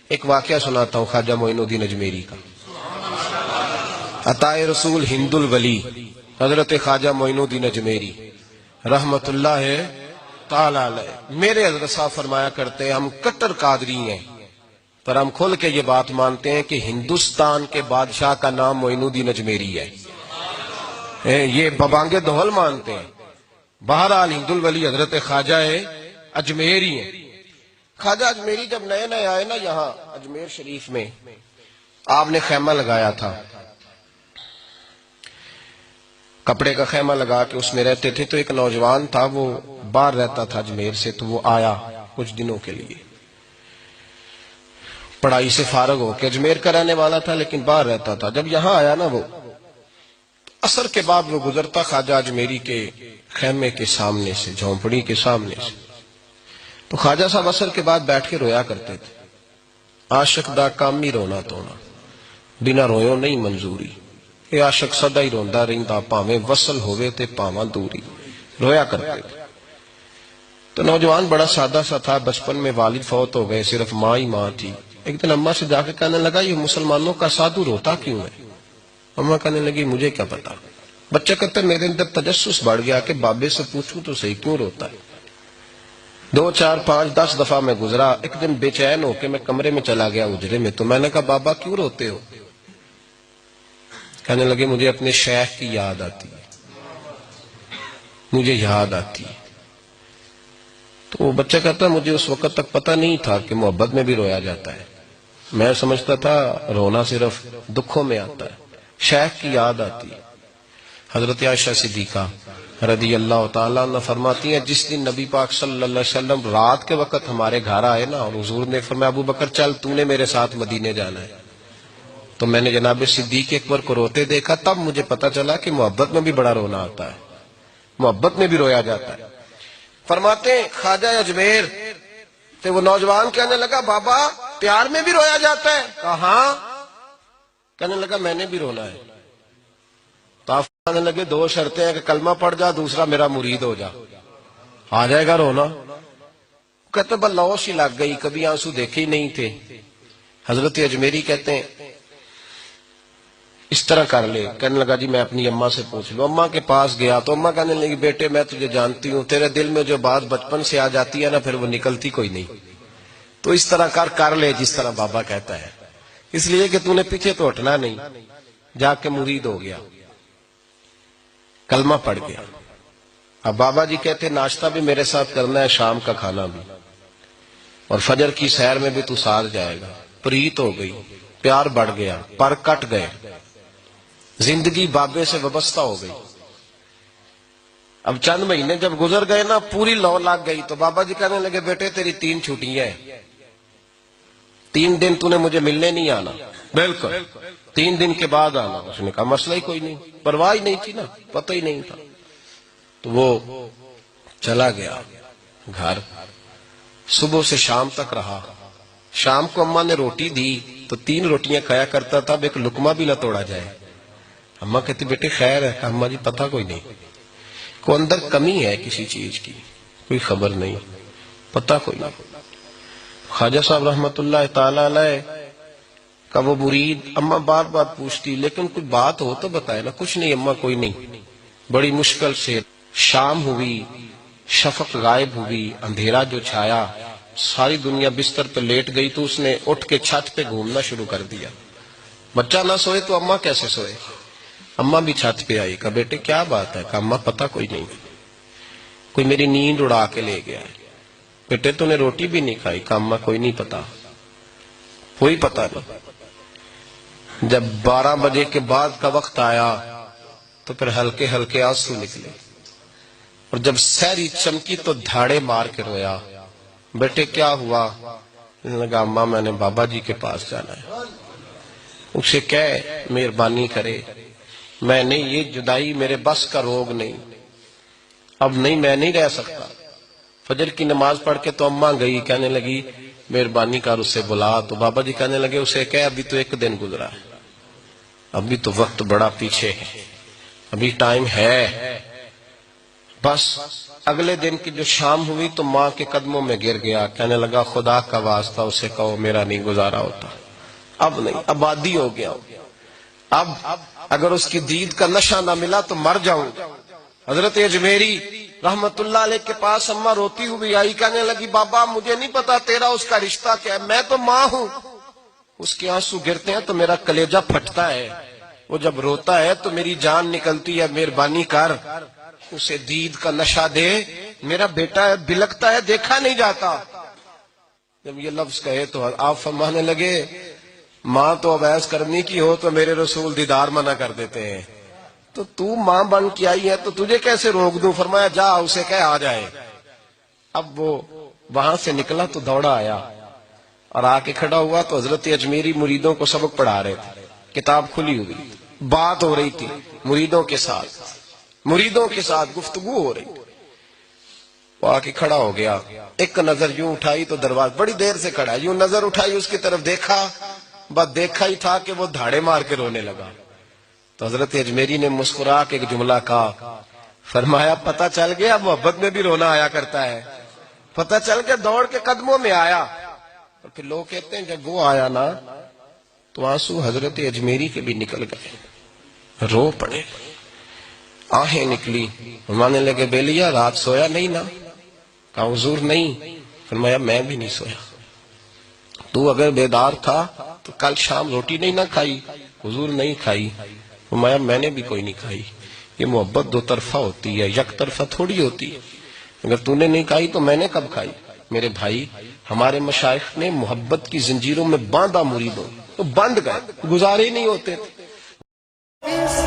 ایک واقعہ سناتا ہوں خواجہ معین الدین اجمیری کا. عطائے رسول ہند الولی حضرت خواجہ معین الدین اجمیری رحمت اللہ تعالی علیہ. میرے حضرت صاحب فرمایا کرتے ہیں ہم کٹر قادری ہیں، پر ہم کھل کے یہ بات مانتے ہیں کہ ہندوستان کے بادشاہ کا نام معین الدین اجمیری ہے. یہ ببانگ دہل مانتے ہیں. بہرحال ہند الولی حضرت خواجہ اجمیری ہیں. خواجہ اجمیری جب نئے نئے آئے نا یہاں اجمیر شریف میں، آپ نے خیمہ لگایا تھا، کپڑے کا خیمہ لگا کے اس میں رہتے تھے. تو ایک نوجوان تھا، وہ باہر رہتا تھا اجمیر سے، تو وہ آیا کچھ دنوں کے لیے. پڑھائی سے فارغ ہو کے اجمیر کا رہنے والا تھا لیکن باہر رہتا تھا. جب یہاں آیا نا وہ عصر کے بعد وہ گزرتا خواجہ اجمیری کے خیمے کے سامنے سے، جھونپڑی کے سامنے سے، تو خواجہ صاحب عصر کے بعد بیٹھ کے رویا کرتے تھے. عاشق دا کام ہی رونا تونا، بنا رویوں نہیں منظوری. یہ عاشق سدا ہی روندا رہندا، پاویں وصل ہوئے تے پاواں دوری. رویا کرتے تھے. تو نوجوان بڑا سادہ سا تھا، بچپن میں والد فوت ہو گئے، صرف ماں ہی ماں تھی. ایک دن اماں سے جا کے کہنے لگا یہ مسلمانوں کا سادھو روتا کیوں ہے؟ اماں کہنے لگی مجھے کیا پتا. بچہ کہتا میرے اندر تجسس بڑھ گیا کہ بابے سے پوچھوں تو صحیح کیوں روتا ہے. 2 4 5 10 دفعہ میں گزرا. ایک دن بے چین ہو کے میں کمرے میں چلا گیا اجرے میں. تو میں نے کہا بابا کیوں روتے ہو؟ کہنے لگے مجھے اپنے شیخ کی یاد آتی ہے، مجھے یاد آتی ہے. تو وہ بچہ کہتا مجھے اس وقت تک پتہ نہیں تھا کہ محبت میں بھی رویا جاتا ہے. میں سمجھتا تھا رونا صرف دکھوں میں آتا ہے. شیخ کی یاد آتی ہے. حضرت عائشہ صدیقہ رضی اللہ تعالیٰ عنہ فرماتی ہیں جس دن نبی پاک صلی اللہ علیہ وسلم رات کے وقت ہمارے گھر آئے نا، اور حضور نے فرمایا ابو بکر چل تو نے میرے ساتھ مدینے جانا ہے، تو میں نے جناب صدیق اکبر کو روتے دیکھا. تب مجھے پتا چلا کہ محبت میں بھی بڑا رونا آتا ہے، محبت میں بھی رویا جاتا ہے. فرماتے ہیں خواجہ اجمیر تو وہ نوجوان کہنے لگا بابا پیار میں بھی رویا جاتا ہے؟ کہا ہاں. کہنے لگا میں نے بھی رونا ہے. تو آپ کہنے لگے 2 شرطیں ہیں کہ کلمہ پڑھ جا، دوسرا میرا مرید ہو جا، آ جائے گا رونا. کہتے بلوش ہی لگ گئی، کبھی آنسو دیکھے ہی نہیں تھے. حضرت اجمیری کہتے ہیں اس طرح کر لے. کہنے لگا جی میں اپنی اماں سے پوچھ لوں. اماں کے پاس گیا تو اماں کہنے لگی بیٹے میں تجھے جانتی ہوں، تیرے دل میں جو بات بچپن سے آ جاتی ہے نا پھر وہ نکلتی کوئی نہیں. تو اس طرح کر لے جس طرح بابا کہتا ہے، اس لیے کہ تو نے پیچھے تو ہٹنا نہیں. جا کے مرید ہو گیا، کلمہ پڑھ گیا. اب بابا جی کہتے ناشتہ بھی میرے ساتھ کرنا ہے، شام کا کھانا بھی، اور فجر کی سیر میں بھی تو ساتھ جائے گا. پریت ہو گئی، پیار بڑھ گیا، پر کٹ گئے، زندگی بابے سے وابستہ ہو گئی. اب چند مہینے جب گزر گئے نا پوری لو لگ گئی. تو بابا جی کہنے لگے بیٹے تیری 3 چھٹیاں ہیں، 3 دن تو نے مجھے ملنے نہیں آنا. بالکل 3 دن کے بعد آنا. اس نے کہا مسئلہ ہی کوئی نہیں، پرواہ ہی نہیں تھی نا، پتہ ہی نہیں تھا. تو وہ چلا گیا گھر، صبح سے شام تک رہا. شام کو اماں نے روٹی دی تو 3 روٹیاں کھایا کرتا تھا، اب ایک لقمہ بھی نہ توڑا جائے. اماں کہتی بیٹے خیر ہے؟ اماں جی پتہ کوئی نہیں، کوئی اندر کمی ہے کسی چیز کی، کوئی خبر نہیں، پتہ کوئی نہیں. خواجہ صاحب رحمت اللہ تعالی علیہ کا وہ مرید اماں بار بار پوچھتی لیکن کوئی بات ہو تو بتائے نا. کچھ نہیں اماں کوئی نہیں. بڑی مشکل سے شام ہوئی، شفق غائب ہوئی، اندھیرا جو چھایا، ساری دنیا بستر پہ لیٹ گئی. تو اس نے اٹھ کے چھت پہ گھومنا شروع کر دیا. بچہ نہ سوئے تو اماں کیسے سوئے؟ اماں بھی چھت پہ آئی. کہا بیٹے کیا بات ہے؟ کہا اماں پتہ کوئی نہیں، کوئی میری نیند اڑا کے لے گیا ہے. بیٹے تو نے روٹی بھی نہیں کھائی؟ کہا اماں کوئی نہیں پتا، کوئی پتہ نہیں. جب 12 بجے کے بعد کا وقت آیا تو پھر ہلکے ہلکے آنسو نکلے، اور جب سحری چمکی تو دھاڑے مار کے رویا. بیٹے کیا ہوا؟ لگا اماں میں نے بابا جی کے پاس جانا ہے، اسے کہے مہربانی کرے، میں نہیں، یہ جدائی میرے بس کا روگ نہیں، اب نہیں میں نہیں رہ سکتا. فجر کی نماز پڑھ کے تو اماں گئی، کہنے لگی مہربانی کر اسے بلا. تو بابا جی کہنے لگے اسے کہے ابھی تو 1 دن گزرا ہے، ابھی تو وقت بڑا پیچھے ہے، ابھی ٹائم ہے، بس اگلے دن کی جو شام ہوئی تو ماں کے قدموں میں گر گیا، کہنے لگا خدا کا واسطہ اسے کہو میرا نہیں گزارا ہوتا، اب نہیں، آبادی ہو گیا، اب اگر اس کی دید کا نشہ نہ ملا تو مر جاؤں۔ حضرت اجمیری رحمت اللہ علیہ کے پاس اماں روتی ہوئی آئی، کہنے لگی بابا مجھے نہیں پتا تیرا اس کا رشتہ کیا ہے، میں تو ماں ہوں۔ اس کے آنسو گرتے ہیں تو میرا کلیجہ پھٹتا ہے، وہ جب روتا ہے تو میری جان نکلتی ہے، مہربانی کر اسے دید کا نشہ دے، میرا بیٹا ہے بلکتا ہے دیکھا نہیں جاتا۔ جب یہ لفظ کہے تو آپ فرمانے لگے ماں تو عویس کرنی کی ہو تو میرے رسول دیدار منع کر دیتے ہیں، تو ماں بن کے آئی ہے تو تجھے کیسے روک دوں؟ فرمایا جا اسے کہہ آ جائے۔ اب وہ وہاں سے نکلا تو دوڑا آیا اور آ کے کھڑا ہوا تو حضرت اجمیری مریدوں کو سبق پڑھا رہے تھے، کتاب کھلی ہوئی، بات ہو رہی تھی مریدوں کے ساتھ گفتگو ہو رہی تھی۔ وہ آ کے کھڑا ہو گیا، ایک نظر یوں اٹھائی تو دروازہ، بڑی دیر سے کھڑا ہے، یوں نظر اٹھائی اس کی طرف دیکھا، بس دیکھا ہی تھا کہ وہ دھاڑے مار کے رونے لگا۔ تو حضرت اجمیری نے مسکرا کے ایک جملہ کہا، فرمایا پتہ چل گیا محبت میں بھی رونا آیا کرتا ہے، پتہ چل کے دوڑ کے قدموں میں آیا۔ اور پھر لوگ کہتے ہیں جب وہ آیا نا تو آنسو حضرت اجمیری کے بھی نکل گئے، رو پڑے، آہیں نکلی، فرمانے لگے بیلیا رات سویا نہیں نا؟ کہا حضور نہیں۔ فرمایا میں بھی نہیں سویا، تو اگر بیدار تھا تو کل شام روٹی نہیں نہ کھائی؟ حضور نہیں کھائی۔ فرمایا میں نے بھی کوئی نہیں کھائی۔ یہ محبت دو طرفہ ہوتی ہے، یک طرفہ تھوڑی ہوتی ہے، اگر تو نے نہیں کھائی تو میں نے کب کھائی؟ میرے بھائی ہمارے مشائخ نے محبت کی زنجیروں میں باندھا مریدوں، تو بند گئے، گزارے نہیں ہوتے تھے۔